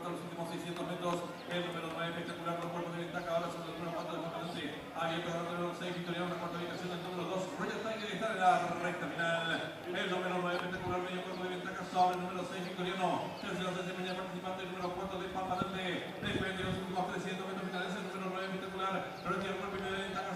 vuelta a los últimos 600 metros. El número 9 espectacular, los puertos de ventaja. Ahora son el número 4 del comandante. Abierto el número 6, Victoriano, la cuarta ubicación del número 2. Royal Tiger está en la recta final. El número 9 espectacular, medio cuerpo de ventaja sobre el número 6, Victoriano. Tercero se desempeña participante el número 4 de Pampa Dante. Depende de los últimos 300 metros finales. El número 9 espectacular, retira el cuerpo y medio de ventaja